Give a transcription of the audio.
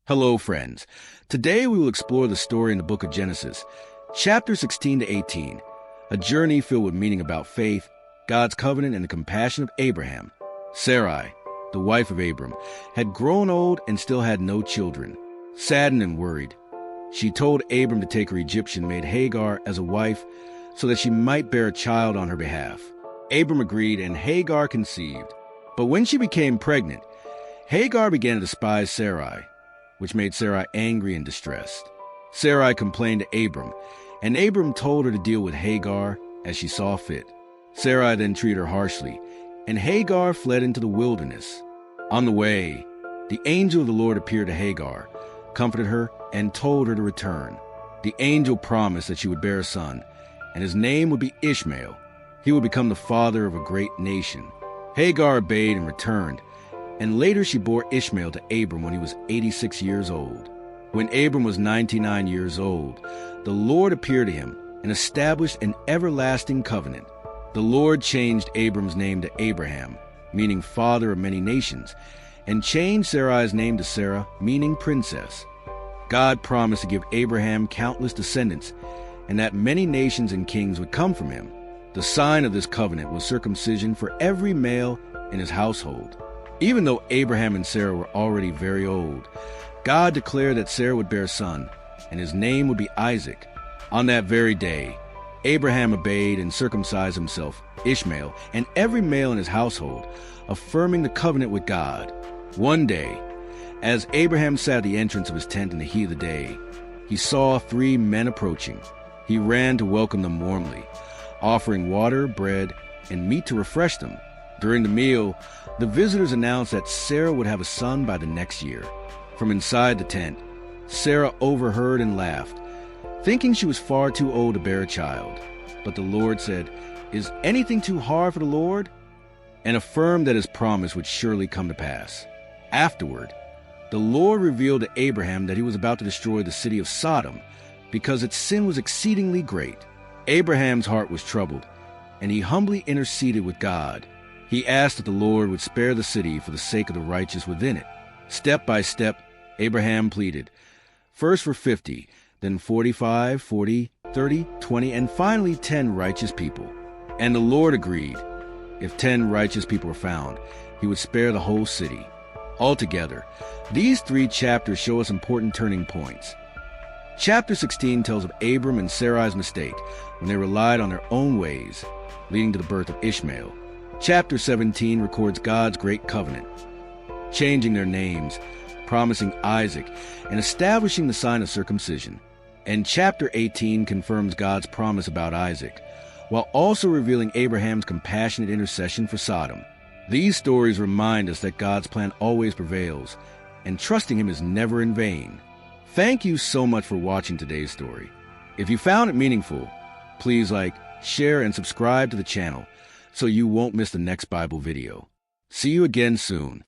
Hello, friends. Today we will explore the story in the book of Genesis, chapter 16 to 18, a journey filled with meaning about faith, God's covenant, and the compassion of Abraham. Sarai, the wife of Abram, had grown old and still had no children. Saddened and worried, she told Abram to take her Egyptian maid Hagar as a wife so that she might bear a child on her behalf. Abram agreed, and Hagar conceived. But when she became pregnant, Hagar began to despise Sarai, which made Sarai angry and distressed. Sarai complained to Abram, and Abram told her to deal with Hagar as she saw fit. Sarai then treated her harshly, and Hagar fled into the wilderness. On the way, the angel of the Lord appeared to Hagar, comforted her, and told her to return. The angel promised that she would bear a son, and his name would be Ishmael. He would become the father of a great nation. Hagar obeyed and returned, and later she bore Ishmael to Abram when he was 86 years old. When Abram was 99 years old, the Lord appeared to him and established an everlasting covenant. The Lord changed Abram's name to Abraham, meaning father of many nations, and changed Sarai's name to Sarah, meaning princess. God promised to give Abraham countless descendants, and that many nations and kings would come from him. The sign of this covenant was circumcision for every male in his household. Even though Abraham and Sarah were already very old, God declared that Sarah would bear a son, and his name would be Isaac. On that very day, Abraham obeyed and circumcised himself, Ishmael, and every male in his household, affirming the covenant with God. One day, as Abraham sat at the entrance of his tent in the heat of the day, he saw 3 men approaching. He ran to welcome them warmly, offering water, bread, and meat to refresh them. During the meal, the visitors announced that Sarah would have a son by the next year. From inside the tent, Sarah overheard and laughed, thinking she was far too old to bear a child. But the Lord said, "Is anything too hard for the Lord?" and affirmed that his promise would surely come to pass. Afterward, the Lord revealed to Abraham that he was about to destroy the city of Sodom because its sin was exceedingly great. Abraham's heart was troubled, and he humbly interceded with God. He asked that the Lord would spare the city for the sake of the righteous within it. Step by step, Abraham pleaded, first for 50, then 45, 40, 30, 20, and finally 10 righteous people. And the Lord agreed. If 10 righteous people were found, he would spare the whole city. Altogether, these 3 chapters show us important turning points. Chapter 16 tells of Abram and Sarai's mistake when they relied on their own ways, leading to the birth of Ishmael. Chapter 17 records God's great covenant, changing their names, promising Isaac, and establishing the sign of circumcision. And chapter 18 confirms God's promise about Isaac, while also revealing Abraham's compassionate intercession for Sodom. These stories remind us that God's plan always prevails, and trusting him is never in vain. Thank you so much for watching today's story. If you found it meaningful, please like, share, and subscribe to the channel so you won't miss the next Bible video. See you again soon.